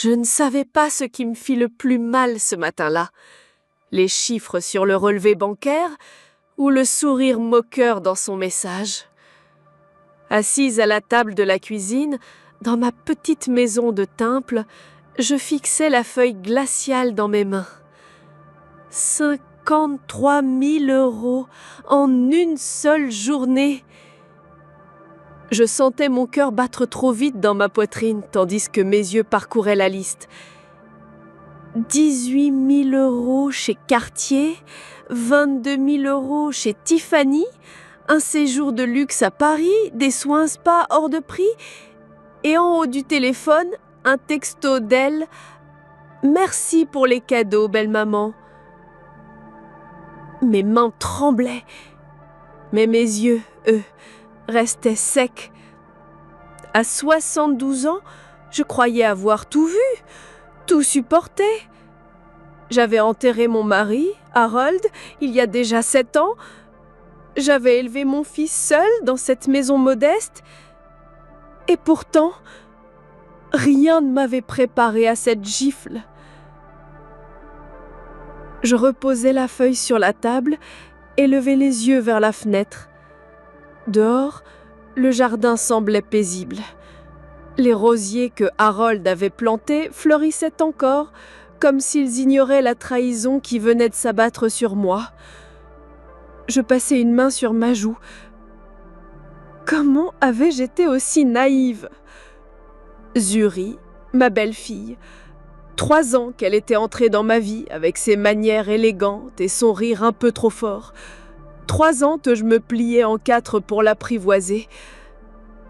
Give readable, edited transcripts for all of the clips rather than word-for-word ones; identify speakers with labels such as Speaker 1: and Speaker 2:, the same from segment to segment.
Speaker 1: Je ne savais pas ce qui me fit le plus mal ce matin-là. Les chiffres sur le relevé bancaire ou le sourire moqueur dans son message. Assise à la table de la cuisine, dans ma petite maison de Temple, je fixais la feuille glaciale dans mes mains. 53 000 € en une seule journée. Je sentais mon cœur battre trop vite dans ma poitrine, tandis que mes yeux parcouraient la liste. 18 000 € chez Cartier, 22 000 € chez Tiffany, un séjour de luxe à Paris, des soins spa hors de prix, et en haut du téléphone, un texto d'elle. « Merci pour les cadeaux, belle maman. » Mes mains tremblaient, mais mes yeux, eux, restaient secs. À 72 ans, je croyais avoir tout vu, tout supporté. J'avais enterré mon mari, Harold, il y a déjà 7 ans. J'avais élevé mon fils seul dans cette maison modeste. Et pourtant, rien ne m'avait préparé à cette gifle. Je reposai la feuille sur la table et levai les yeux vers la fenêtre. Dehors, le jardin semblait paisible. Les rosiers que Harold avait plantés fleurissaient encore, comme s'ils ignoraient la trahison qui venait de s'abattre sur moi. Je passai une main sur ma joue. Comment avais-je été aussi naïve? Zuri, ma belle-fille, 3 ans qu'elle était entrée dans ma vie avec ses manières élégantes et son rire un peu trop fort. 3 ans que je me pliais en 4 pour l'apprivoiser.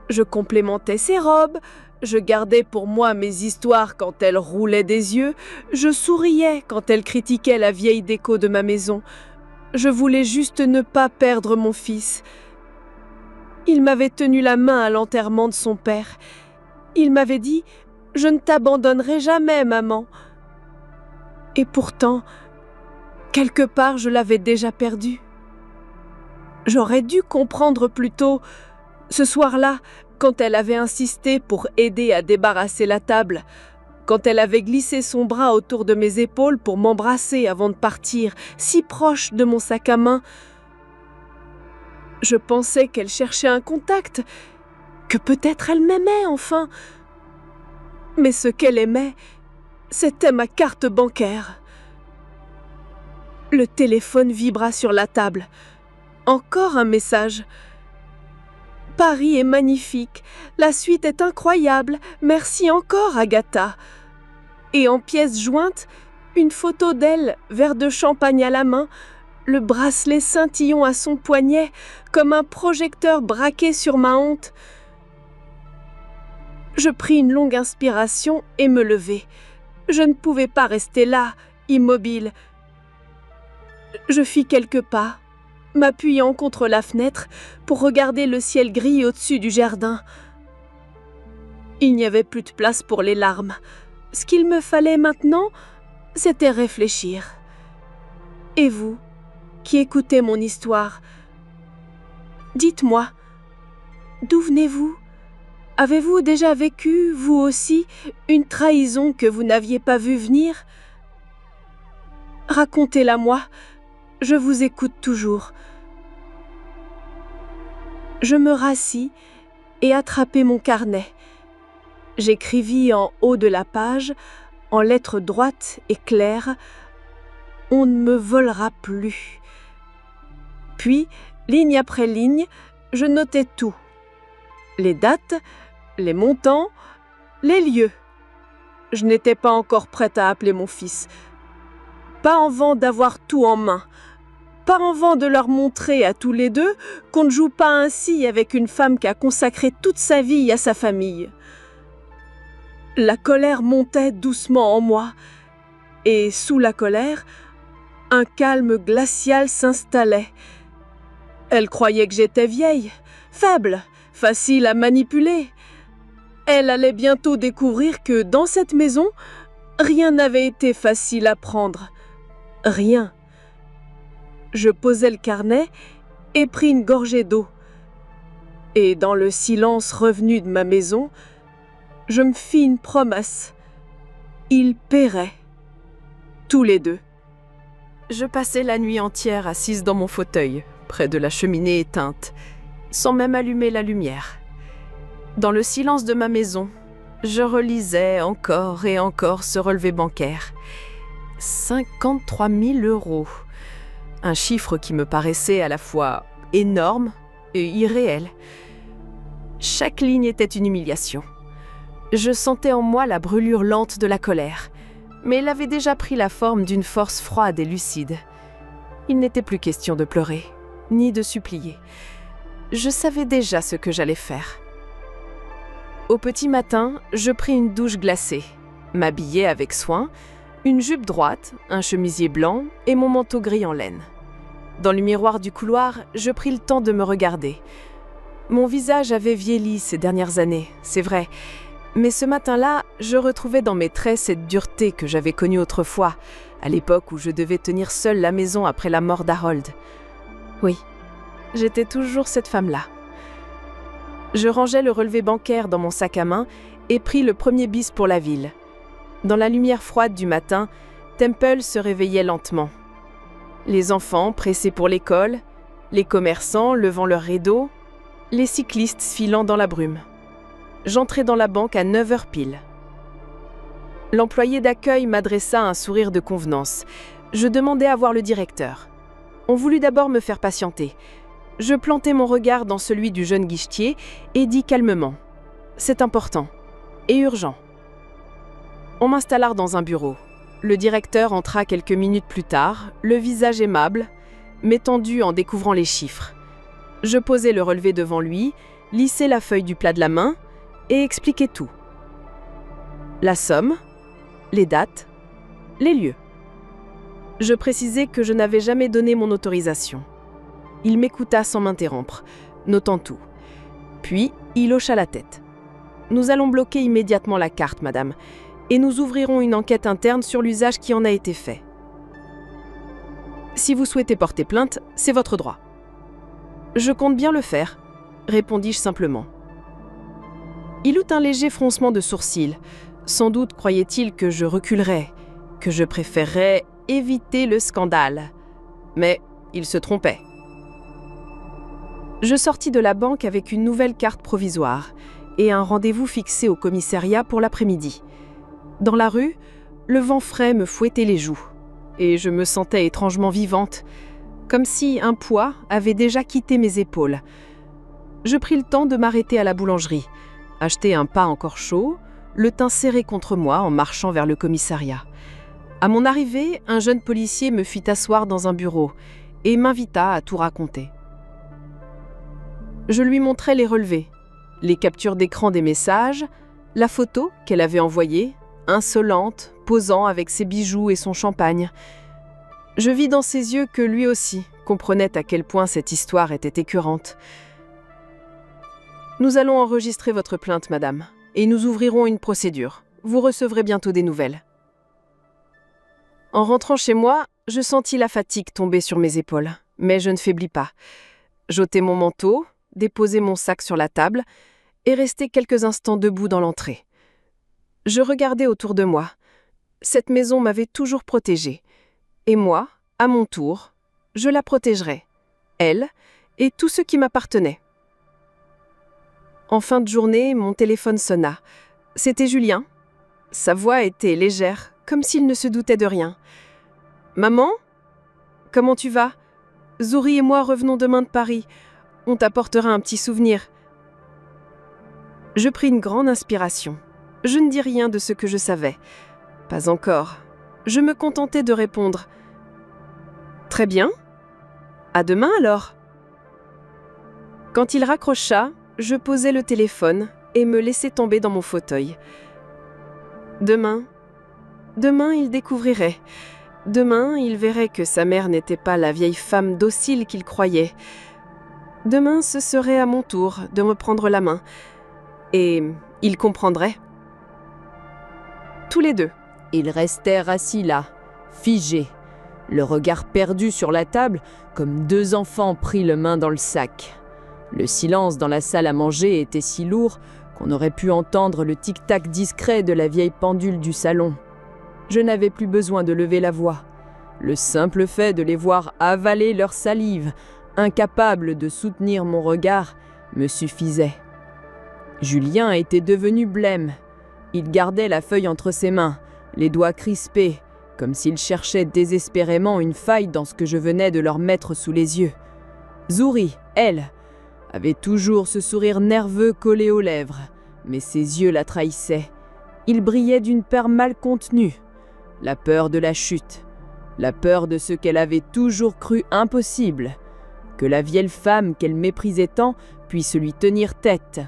Speaker 1: Je complémentais ses robes, je gardais pour moi mes histoires quand elle roulait des yeux, je souriais quand elle critiquait la vieille déco de ma maison. Je voulais juste ne pas perdre mon fils. Il m'avait tenu la main à l'enterrement de son père. Il m'avait dit « Je ne t'abandonnerai jamais, maman ». Et pourtant, quelque part, je l'avais déjà perdu. J'aurais dû comprendre plus tôt, ce soir-là, quand elle avait insisté pour aider à débarrasser la table, quand elle avait glissé son bras autour de mes épaules pour m'embrasser avant de partir, si proche de mon sac à main. Je pensais qu'elle cherchait un contact, que peut-être elle m'aimait enfin. Mais ce qu'elle aimait, c'était ma carte bancaire. Le téléphone vibra sur la table. Encore un message. « Paris est magnifique, la suite est incroyable, merci encore Agatha. » Et en pièces jointes, une photo d'elle, verre de champagne à la main, le bracelet scintillant à son poignet, comme un projecteur braqué sur ma honte. Je pris une longue inspiration et me levai. Je ne pouvais pas rester là, immobile. Je fis quelques pas, m'appuyant contre la fenêtre pour regarder le ciel gris au-dessus du jardin. Il n'y avait plus de place pour les larmes. Ce qu'il me fallait maintenant, c'était réfléchir. Et vous, qui écoutez mon histoire, dites-moi, d'où venez-vous? Avez-vous déjà vécu, vous aussi, une trahison que vous n'aviez pas vue venir? Racontez-la moi, je vous écoute toujours. Je me rassis et attrapai mon carnet. J'écrivis en haut de la page, en lettres droites et claires, « On ne me volera plus ». Puis, ligne après ligne, je notais tout. Les dates, les montants, les lieux. Je n'étais pas encore prête à appeler mon fils. Pas envie d'avoir tout en main. Pas envie de leur montrer à tous les deux qu'on ne joue pas ainsi avec une femme qui a consacré toute sa vie à sa famille. La colère montait doucement en moi, et sous la colère, un calme glacial s'installait. Elle croyait que j'étais vieille, faible, facile à manipuler. Elle allait bientôt découvrir que dans cette maison, rien n'avait été facile à prendre. Rien. Je posai le carnet et pris une gorgée d'eau. Et dans le silence revenu de ma maison, je me fis une promesse. Ils paieraient. Tous les deux. Je passais la nuit entière assise dans mon fauteuil, près de la cheminée éteinte, sans même allumer la lumière. Dans le silence de ma maison, je relisais encore et encore ce relevé bancaire. 53 000 €. Un chiffre qui me paraissait à la fois énorme et irréel. Chaque ligne était une humiliation. Je sentais en moi la brûlure lente de la colère, mais elle avait déjà pris la forme d'une force froide et lucide. Il n'était plus question de pleurer, ni de supplier. Je savais déjà ce que j'allais faire. Au petit matin, je pris une douche glacée, m'habillai avec soin, une jupe droite, un chemisier blanc et mon manteau gris en laine. Dans le miroir du couloir, je pris le temps de me regarder. Mon visage avait vieilli ces dernières années, c'est vrai, mais ce matin-là, je retrouvais dans mes traits cette dureté que j'avais connue autrefois, à l'époque où je devais tenir seule la maison après la mort d'Harold. Oui, j'étais toujours cette femme-là. Je rangeai le relevé bancaire dans mon sac à main et pris le premier bis pour la ville. Dans la lumière froide du matin, Temple se réveillait lentement. Les enfants pressés pour l'école, les commerçants levant leurs rideaux, les cyclistes filant dans la brume. J'entrai dans la banque à 9 h pile. L'employé d'accueil m'adressa un sourire de convenance. Je demandai à voir le directeur. On voulut d'abord me faire patienter. Je plantai mon regard dans celui du jeune guichetier et dis calmement « C'est important et urgent ». On m'installa dans un bureau. Le directeur entra quelques minutes plus tard, le visage aimable, m'étendu en découvrant les chiffres. Je posai le relevé devant lui, lissai la feuille du plat de la main et expliquai tout. La somme, les dates, les lieux. Je précisai que je n'avais jamais donné mon autorisation. Il m'écouta sans m'interrompre, notant tout. Puis, il hocha la tête. « Nous allons bloquer immédiatement la carte, madame, et nous ouvrirons une enquête interne sur l'usage qui en a été fait. Si vous souhaitez porter plainte, c'est votre droit. » « Je compte bien le faire, » répondis-je simplement. Il eut un léger froncement de sourcils. Sans doute croyait-il que je reculerais, que je préférerais éviter le scandale. Mais il se trompait. Je sortis de la banque avec une nouvelle carte provisoire et un rendez-vous fixé au commissariat pour l'après-midi. Dans la rue, le vent frais me fouettait les joues et je me sentais étrangement vivante, comme si un poids avait déjà quitté mes épaules. Je pris le temps de m'arrêter à la boulangerie, acheter un pain encore chaud, le teint serré contre moi en marchant vers le commissariat. À mon arrivée, un jeune policier me fit asseoir dans un bureau et m'invita à tout raconter. Je lui montrai les relevés, les captures d'écran des messages, la photo qu'elle avait envoyée, insolente, posant avec ses bijoux et son champagne. Je vis dans ses yeux que lui aussi comprenait à quel point cette histoire était écœurante. « Nous allons enregistrer votre plainte, madame, et nous ouvrirons une procédure. Vous recevrez bientôt des nouvelles. » En rentrant chez moi, je sentis la fatigue tomber sur mes épaules, mais je ne faiblis pas. J'ôtai mon manteau, déposai mon sac sur la table et restai quelques instants debout dans l'entrée. Je regardais autour de moi. Cette maison m'avait toujours protégée. Et moi, à mon tour, je la protégerais, elle et tout ce qui m'appartenait. En fin de journée, mon téléphone sonna. C'était Julien. Sa voix était légère, comme s'il ne se doutait de rien. « Maman ? Comment tu vas ? Zori et moi revenons demain de Paris. On t'apportera un petit souvenir. » Je pris une grande inspiration. Je ne dis rien de ce que je savais. Pas encore. Je me contentais de répondre. « Très bien. À demain alors. » Quand il raccrocha, je posai le téléphone et me laissai tomber dans mon fauteuil. Demain, il découvrirait. Demain, il verrait que sa mère n'était pas la vieille femme docile qu'il croyait. Demain, ce serait à mon tour de me prendre la main. Et il comprendrait. Tous les deux.
Speaker 2: Ils restèrent assis là, figés, le regard perdu sur la table, comme deux enfants pris le main dans le sac. Le silence dans la salle à manger était si lourd qu'on aurait pu entendre le tic-tac discret de la vieille pendule du salon. Je n'avais plus besoin de lever la voix. Le simple fait de les voir avaler leur salive, incapables de soutenir mon regard, me suffisait. Julien était devenu blême. Il gardait la feuille entre ses mains, les doigts crispés, comme s'il cherchait désespérément une faille dans ce que je venais de leur mettre sous les yeux. Zouri, elle, avait toujours ce sourire nerveux collé aux lèvres, mais ses yeux la trahissaient. Ils brillaient d'une peur mal contenue, la peur de la chute, la peur de ce qu'elle avait toujours cru impossible, que la vieille femme qu'elle méprisait tant puisse lui tenir tête.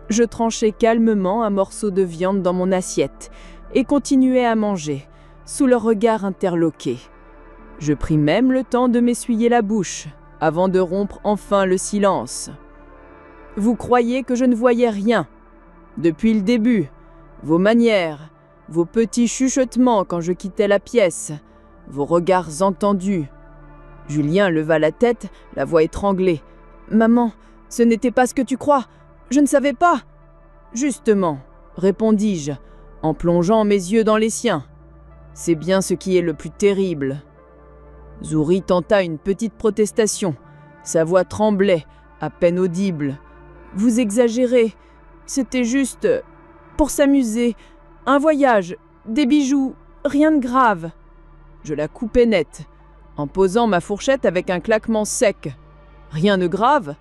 Speaker 2: Je tranchai calmement un morceau de viande dans mon assiette et continuai à manger, sous leur regard interloqué. Je pris même le temps de m'essuyer la bouche, avant de rompre enfin le silence. « Vous croyez que je ne voyais rien. Depuis le début, vos manières, vos petits chuchotements quand je quittais la pièce, vos regards entendus. » Julien leva la tête, la voix étranglée. « Maman, ce n'était pas ce que tu crois. Je ne savais pas. »« Justement, » répondis-je, en plongeant mes yeux dans les siens. « C'est bien ce qui est le plus terrible. » Zouri tenta une petite protestation. Sa voix tremblait, à peine audible. « Vous exagérez. C'était juste pour s'amuser. Un voyage, des bijoux, rien de grave. » Je la coupai net, en posant ma fourchette avec un claquement sec. Rien de grave.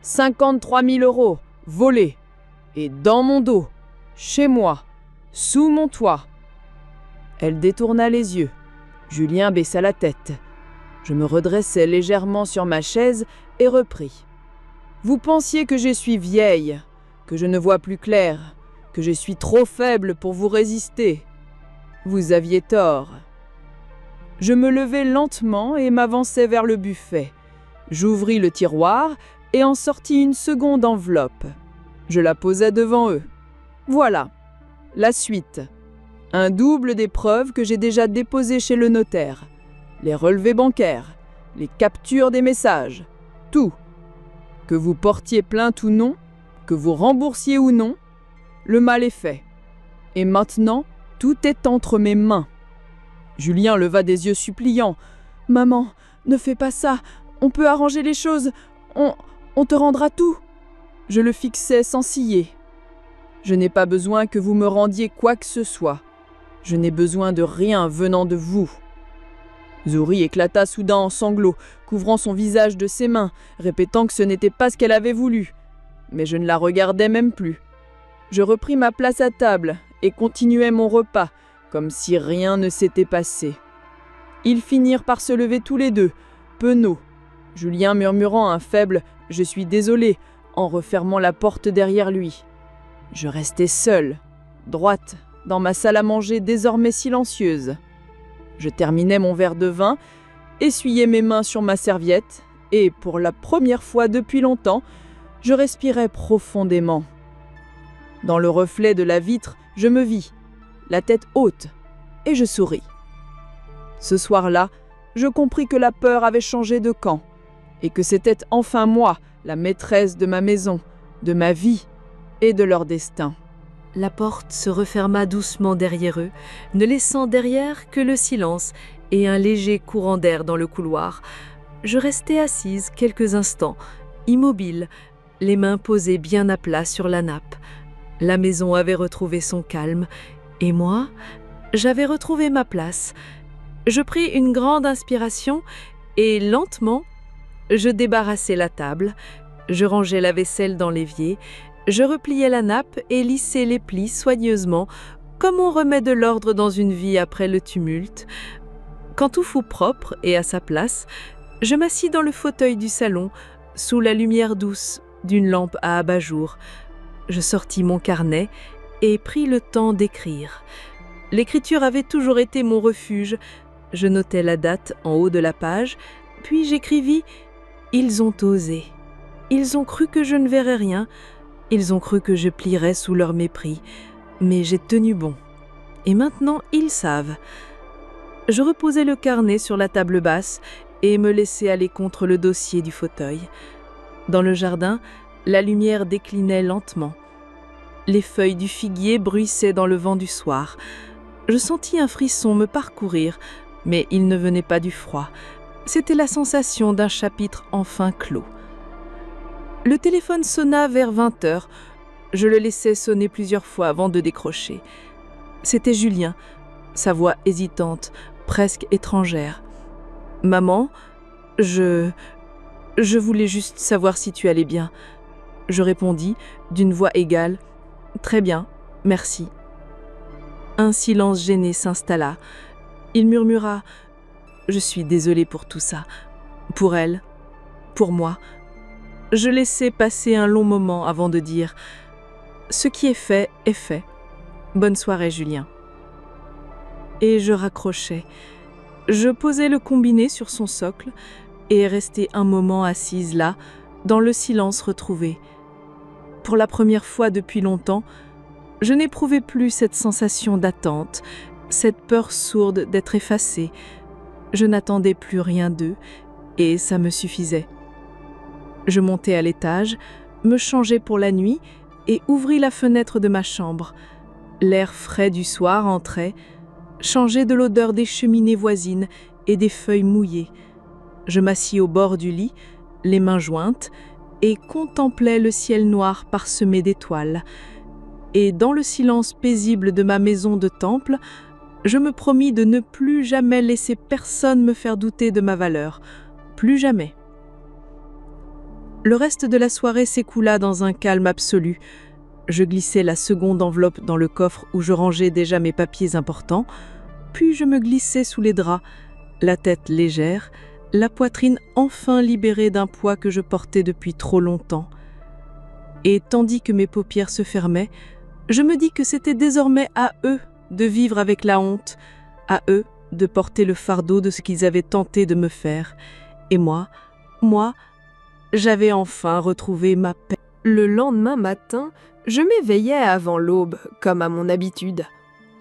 Speaker 2: 53 000 €, volés. Et dans mon dos, chez moi, sous mon toit. Elle détourna les yeux. Julien baissa la tête. Je me redressai légèrement sur ma chaise et repris. « Vous pensiez que je suis vieille, que je ne vois plus clair, que je suis trop faible pour vous résister. Vous aviez tort. » Je me levai lentement et m'avançai vers le buffet. J'ouvris le tiroir et en sortis une seconde enveloppe. Je la posai devant eux. Voilà, la suite. Un double des preuves que j'ai déjà déposées chez le notaire. Les relevés bancaires, les captures des messages, tout. Que vous portiez plainte ou non, que vous remboursiez ou non, le mal est fait. Et maintenant, tout est entre mes mains. Julien leva des yeux suppliants. « Maman, ne fais pas ça, on peut arranger les choses, on te rendra tout. » Je le fixai sans ciller. « Je n'ai pas besoin que vous me rendiez quoi que ce soit. Je n'ai besoin de rien venant de vous. » Zouri éclata soudain en sanglots, couvrant son visage de ses mains, répétant que ce n'était pas ce qu'elle avait voulu. Mais je ne la regardais même plus. Je repris ma place à table et continuai mon repas, comme si rien ne s'était passé. Ils finirent par se lever tous les deux, penauds, Julien murmurant un faible « Je suis désolé » en refermant la porte derrière lui. Je restai seule, droite, dans ma salle à manger désormais silencieuse. Je terminai mon verre de vin, essuyai mes mains sur ma serviette et, pour la première fois depuis longtemps, je respirai profondément. Dans le reflet de la vitre, je me vis, la tête haute, et je souris. Ce soir-là, je compris que la peur avait changé de camp, et que c'était enfin moi, la maîtresse de ma maison, de ma vie et de leur destin.
Speaker 3: La porte se referma doucement derrière eux, ne laissant derrière que le silence et un léger courant d'air dans le couloir. Je restai assise quelques instants, immobile, les mains posées bien à plat sur la nappe. La maison avait retrouvé son calme, et moi, j'avais retrouvé ma place. Je pris une grande inspiration et, lentement, je débarrassai la table, je rangeai la vaisselle dans l'évier, je repliai la nappe et lissai les plis soigneusement, comme on remet de l'ordre dans une vie après le tumulte. Quand tout fut propre et à sa place, je m'assis dans le fauteuil du salon, sous la lumière douce d'une lampe à abat-jour. Je sortis mon carnet et pris le temps d'écrire. L'écriture avait toujours été mon refuge. Je notai la date en haut de la page, puis j'écrivis « Ils ont osé. Ils ont cru que je ne verrais rien. Ils ont cru que je plierais sous leur mépris. Mais j'ai tenu bon. Et maintenant, ils savent. » Je reposai le carnet sur la table basse et me laissai aller contre le dossier du fauteuil. Dans le jardin, la lumière déclinait lentement. Les feuilles du figuier bruissaient dans le vent du soir. Je sentis un frisson me parcourir, mais il ne venait pas du froid. C'était la sensation d'un chapitre enfin clos. Le téléphone sonna vers 20 heures. Je le laissais sonner plusieurs fois avant de décrocher. C'était Julien, sa voix hésitante, presque étrangère. « Maman, je voulais juste savoir si tu allais bien. » Je répondis, d'une voix égale. « Très bien, merci. » Un silence gêné s'installa. Il murmura « Je suis désolée pour tout ça. Pour elle, pour moi. » Je laissai passer un long moment avant de dire « Ce qui est fait est fait. Bonne soirée, Julien. » Et je raccrochai. Je posai le combiné sur son socle et restai un moment assise là, dans le silence retrouvé. Pour la première fois depuis longtemps, je n'éprouvais plus cette sensation d'attente, cette peur sourde d'être effacée. Je n'attendais plus rien d'eux et ça me suffisait. Je montai à l'étage, me changeai pour la nuit et ouvris la fenêtre de ma chambre. L'air frais du soir entrait, changeait de l'odeur des cheminées voisines et des feuilles mouillées. Je m'assis au bord du lit, les mains jointes, et contemplais le ciel noir parsemé d'étoiles. Et dans le silence paisible de ma maison de temple, je me promis de ne plus jamais laisser personne me faire douter de ma valeur. Plus jamais. Le reste de la soirée s'écoula dans un calme absolu. Je glissai la seconde enveloppe dans le coffre où je rangeais déjà mes papiers importants, puis je me glissai sous les draps, la tête légère, la poitrine enfin libérée d'un poids que je portais depuis trop longtemps. Et tandis que mes paupières se fermaient, je me dis que c'était désormais à eux de vivre avec la honte, à eux de porter le fardeau de ce qu'ils avaient tenté de me faire. Et moi, j'avais enfin retrouvé ma paix.
Speaker 2: Le lendemain matin, je m'éveillai avant l'aube, comme à mon habitude.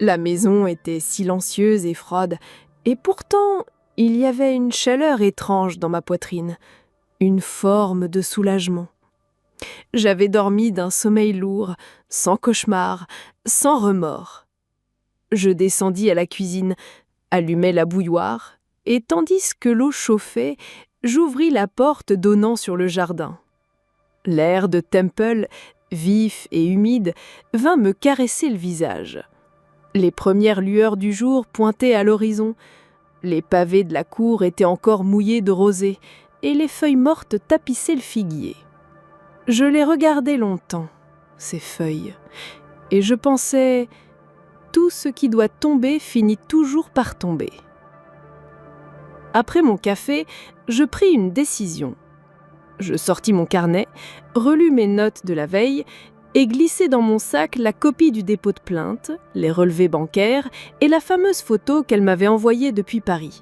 Speaker 2: La maison était silencieuse et froide, et pourtant, il y avait une chaleur étrange dans ma poitrine, une forme de soulagement. J'avais dormi d'un sommeil lourd, sans cauchemar, sans remords. Je descendis à la cuisine, allumai la bouilloire, et tandis que l'eau chauffait, j'ouvris la porte donnant sur le jardin. L'air de Temple, vif et humide, vint me caresser le visage. Les premières lueurs du jour pointaient à l'horizon. Les pavés de la cour étaient encore mouillés de rosée, et les feuilles mortes tapissaient le figuier. Je les regardais longtemps, ces feuilles, et je pensais « tout ce qui doit tomber finit toujours par tomber ». Après mon café, je pris une décision. Je sortis mon carnet, relus mes notes de la veille et glissai dans mon sac la copie du dépôt de plainte, les relevés bancaires et la fameuse photo qu'elle m'avait envoyée depuis Paris.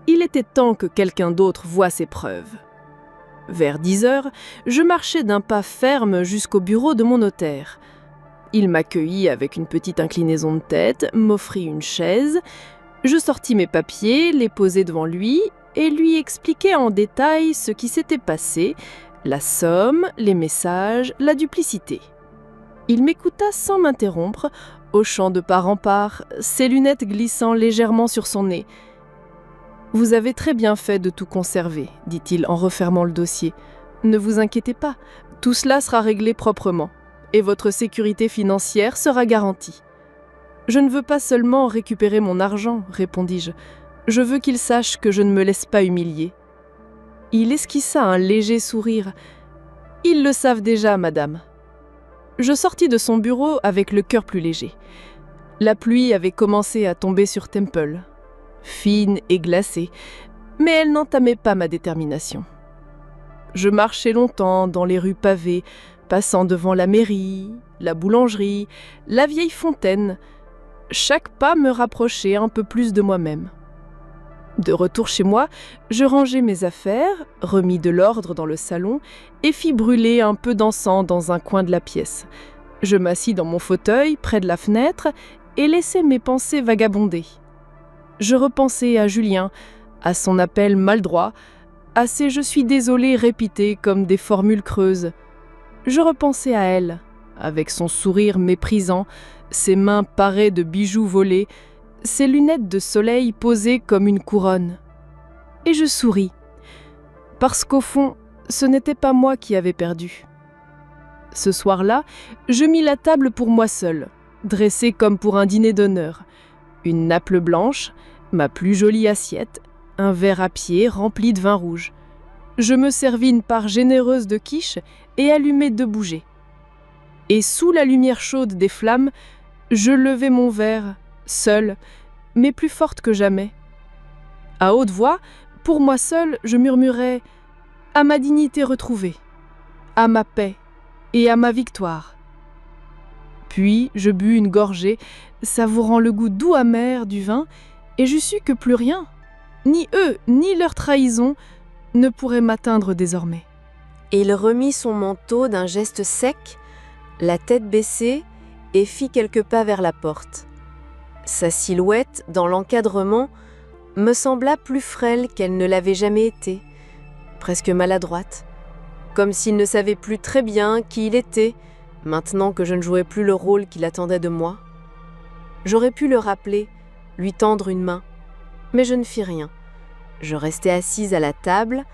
Speaker 2: Il était temps que quelqu'un d'autre voie ces preuves. Vers 10 heures, je marchai d'un pas ferme jusqu'au bureau de mon notaire. Il m'accueillit avec une petite inclinaison de tête, m'offrit une chaise. Je sortis mes papiers, les posai devant lui et lui expliquai en détail ce qui s'était passé, la somme, les messages, la duplicité. Il m'écouta sans m'interrompre, hochant de part en part, ses lunettes glissant légèrement sur son nez. « Vous avez très bien fait de tout conserver, dit-il en refermant le dossier. Ne vous inquiétez pas, tout cela sera réglé proprement, et votre sécurité financière sera garantie. » « Je ne veux pas seulement récupérer mon argent, répondis-je. Je veux qu'il sache que je ne me laisse pas humilier. » Il esquissa un léger sourire. « Ils le savent déjà, madame. » Je sortis de son bureau avec le cœur plus léger. La pluie avait commencé à tomber sur Temple, fine et glacée, mais elle n'entamait pas ma détermination. Je marchai longtemps dans les rues pavées, passant devant la mairie, la boulangerie, la vieille fontaine. Chaque pas me rapprochait un peu plus de moi-même. De retour chez moi, je rangeai mes affaires, remis de l'ordre dans le salon et fis brûler un peu d'encens dans un coin de la pièce. Je m'assis dans mon fauteuil, près de la fenêtre, et laissai mes pensées vagabonder. Je repensai à Julien, à son appel maladroit, à ces « je suis désolée » répétés comme des formules creuses. Je repensai à elle, avec son sourire méprisant, ses mains parées de bijoux volés, ses lunettes de soleil posées comme une couronne. Et je souris, parce qu'au fond, ce n'était pas moi qui avais perdu. Ce soir-là, je mis la table pour moi seule, dressée comme pour un dîner d'honneur. Une nappe blanche, ma plus jolie assiette, un verre à pied rempli de vin rouge. Je me servis une part généreuse de quiche et allumai 2 bougies. Et sous la lumière chaude des flammes, je levai mon verre, seule, mais plus forte que jamais. À haute voix, pour moi seule, je murmurais « À ma dignité retrouvée, à ma paix et à ma victoire ». Puis je bus une gorgée, savourant le goût doux amer du vin, et je sus que plus rien, ni eux, ni leur trahison, ne pourrait m'atteindre désormais.
Speaker 4: Il remit son manteau d'un geste sec, la tête baissée, et fit quelques pas vers la porte. Sa silhouette, dans l'encadrement, me sembla plus frêle qu'elle ne l'avait jamais été, presque maladroite, comme s'il ne savait plus très bien qui il était, maintenant que je ne jouais plus le rôle qu'il attendait de moi. J'aurais pu le rappeler, lui tendre une main, mais je ne fis rien. Je restai assise à la table,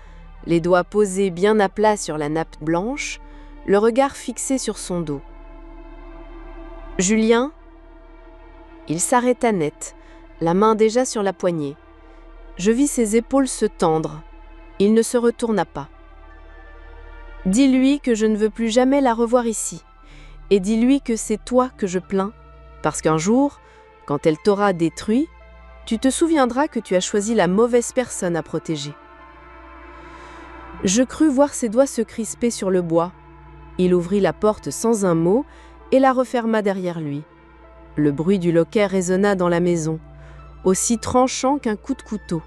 Speaker 4: les doigts posés bien à plat sur la nappe blanche, le regard fixé sur son dos. « Julien ?» Il s'arrêta net, la main déjà sur la poignée. Je vis ses épaules se tendre. Il ne se retourna pas. « Dis-lui que je ne veux plus jamais la revoir ici, et dis-lui que c'est toi que je plains, parce qu'un jour, quand elle t'aura détruit, tu te souviendras que tu as choisi la mauvaise personne à protéger. » Je crus voir ses doigts se crisper sur le bois. Il ouvrit la porte sans un mot et la referma derrière lui. Le bruit du loquet résonna dans la maison, aussi tranchant qu'un coup de couteau.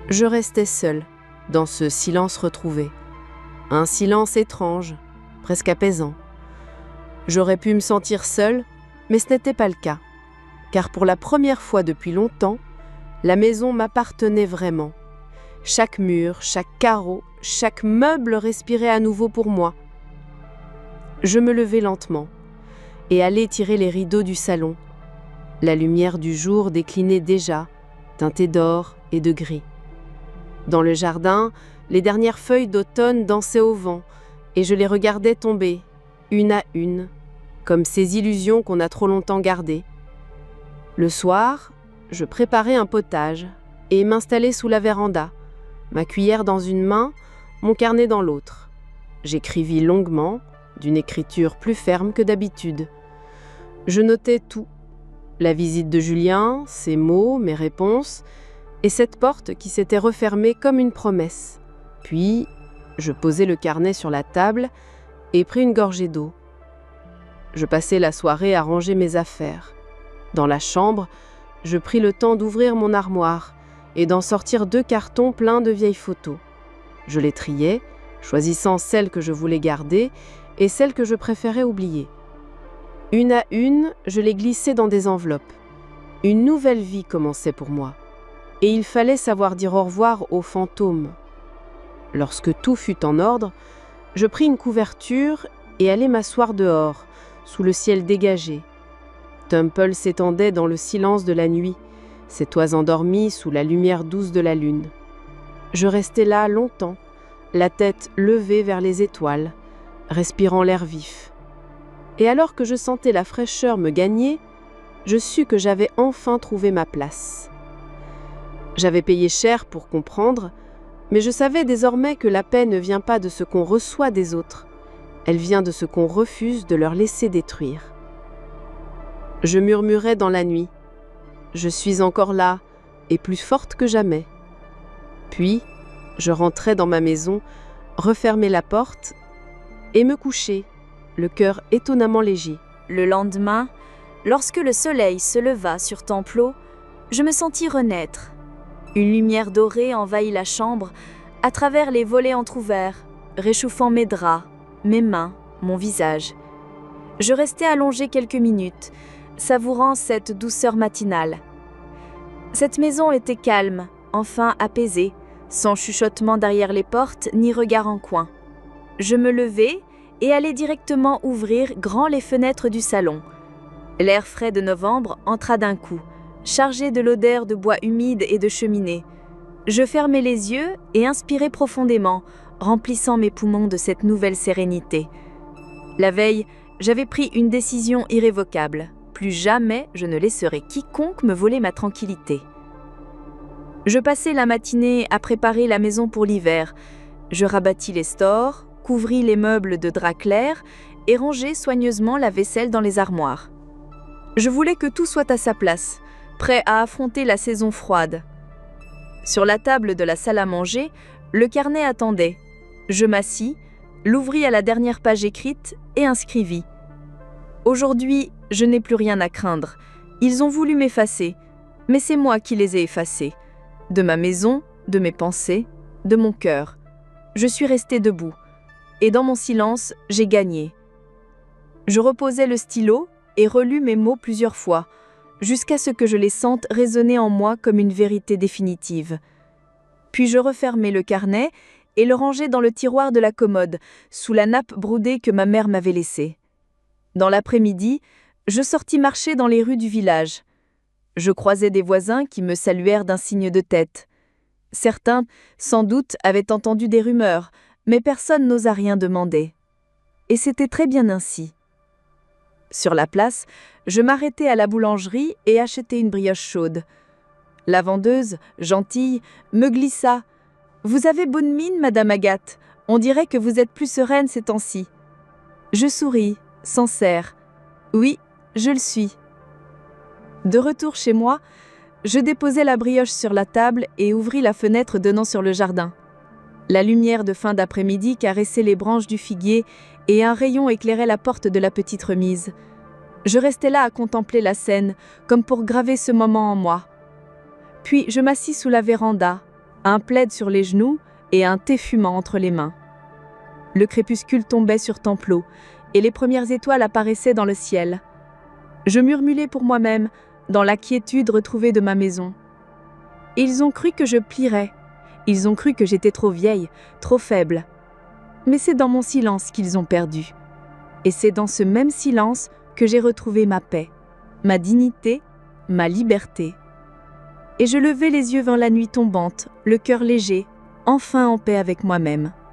Speaker 4: Je restais seule, dans ce silence retrouvé. Un silence étrange, presque apaisant. J'aurais pu me sentir seule, mais ce n'était pas le cas, car pour la première fois depuis longtemps, la maison m'appartenait vraiment. Chaque mur, chaque carreau, chaque meuble respirait à nouveau pour moi. Je me levai lentement et allai tirer les rideaux du salon. La lumière du jour déclinait déjà, teintée d'or et de gris. Dans le jardin, les dernières feuilles d'automne dansaient au vent et je les regardais tomber, une à une, comme ces illusions qu'on a trop longtemps gardées. Le soir, je préparai un potage et m'installai sous la véranda, ma cuillère dans une main, mon carnet dans l'autre. J'écrivis longuement, d'une écriture plus ferme que d'habitude. Je notais tout, la visite de Julien, ses mots, mes réponses, et cette porte qui s'était refermée comme une promesse. Puis, je posai le carnet sur la table et pris une gorgée d'eau. Je passai la soirée à ranger mes affaires. Dans la chambre, je pris le temps d'ouvrir mon armoire et d'en sortir 2 cartons pleins de vieilles photos. Je les triais, choisissant celles que je voulais garder et celles que je préférais oublier. Une à une, je les glissais dans des enveloppes. Une nouvelle vie commençait pour moi. Et il fallait savoir dire au revoir aux fantômes. Lorsque tout fut en ordre, je pris une couverture et allai m'asseoir dehors, sous le ciel dégagé. Temple s'étendait dans le silence de la nuit, ses toits endormis sous la lumière douce de la lune. Je restai là longtemps, la tête levée vers les étoiles, respirant l'air vif. Et alors que je sentais la fraîcheur me gagner, je sus que j'avais enfin trouvé ma place. J'avais payé cher pour comprendre, mais je savais désormais que la paix ne vient pas de ce qu'on reçoit des autres, elle vient de ce qu'on refuse de leur laisser détruire. Je murmurais dans la nuit, je suis encore là et plus forte que jamais. Puis, je rentrais dans ma maison, refermai la porte et me couchai, le cœur étonnamment léger.
Speaker 5: Le lendemain, lorsque le soleil se leva sur Templo, je me sentis renaître. Une lumière dorée envahit la chambre, à travers les volets entr'ouverts, réchauffant mes draps, mes mains, mon visage. Je restai allongée quelques minutes, savourant cette douceur matinale. Cette maison était calme, enfin apaisée, sans chuchotement derrière les portes ni regard en coin. Je me levai et allai directement ouvrir grand les fenêtres du salon. L'air frais de novembre entra d'un coup, chargé de l'odeur de bois humide et de cheminée. Je fermai les yeux et inspirai profondément, remplissant mes poumons de cette nouvelle sérénité. La veille, j'avais pris une décision irrévocable. Plus jamais je ne laisserai quiconque me voler ma tranquillité. Je passai la matinée à préparer la maison pour l'hiver. Je rabattis les stores, couvris les meubles de drap clair et rangeai soigneusement la vaisselle dans les armoires. Je voulais que tout soit à sa place, prêt à affronter la saison froide. Sur la table de la salle à manger, le carnet attendait. Je m'assis, l'ouvris à la dernière page écrite et inscrivis. Aujourd'hui, je n'ai plus rien à craindre. Ils ont voulu m'effacer, mais c'est moi qui les ai effacés. De ma maison, de mes pensées, de mon cœur. Je suis restée debout, et dans mon silence, j'ai gagné. Je reposai le stylo et relus mes mots plusieurs fois, jusqu'à ce que je les sente résonner en moi comme une vérité définitive. Puis je refermai le carnet et le rangeai dans le tiroir de la commode, sous la nappe brodée que ma mère m'avait laissée. Dans l'après-midi, je sortis marcher dans les rues du village. Je croisai des voisins qui me saluèrent d'un signe de tête. Certains, sans doute, avaient entendu des rumeurs, mais personne n'osa rien demander. Et c'était très bien ainsi. Sur la place, je m'arrêtai à la boulangerie et achetai une brioche chaude. La vendeuse, gentille, me glissa. « Vous avez bonne mine, Madame Agathe. On dirait que vous êtes plus sereine ces temps-ci. » Je souris, sincère. Oui, je le suis. De retour chez moi, je déposai la brioche sur la table et ouvris la fenêtre donnant sur le jardin. La lumière de fin d'après-midi caressait les branches du figuier et un rayon éclairait la porte de la petite remise. Je restai là à contempler la scène, comme pour graver ce moment en moi. Puis je m'assis sous la véranda, un plaid sur les genoux et un thé fumant entre les mains. Le crépuscule tombait sur Templo et les premières étoiles apparaissaient dans le ciel. Je murmurais pour moi-même, dans la quiétude retrouvée de ma maison. Ils ont cru que je plierais. Ils ont cru que j'étais trop vieille, trop faible. Mais c'est dans mon silence qu'ils ont perdu. Et c'est dans ce même silence que j'ai retrouvé ma paix, ma dignité, ma liberté. Et je levai les yeux vers la nuit tombante, le cœur léger, enfin en paix avec moi-même.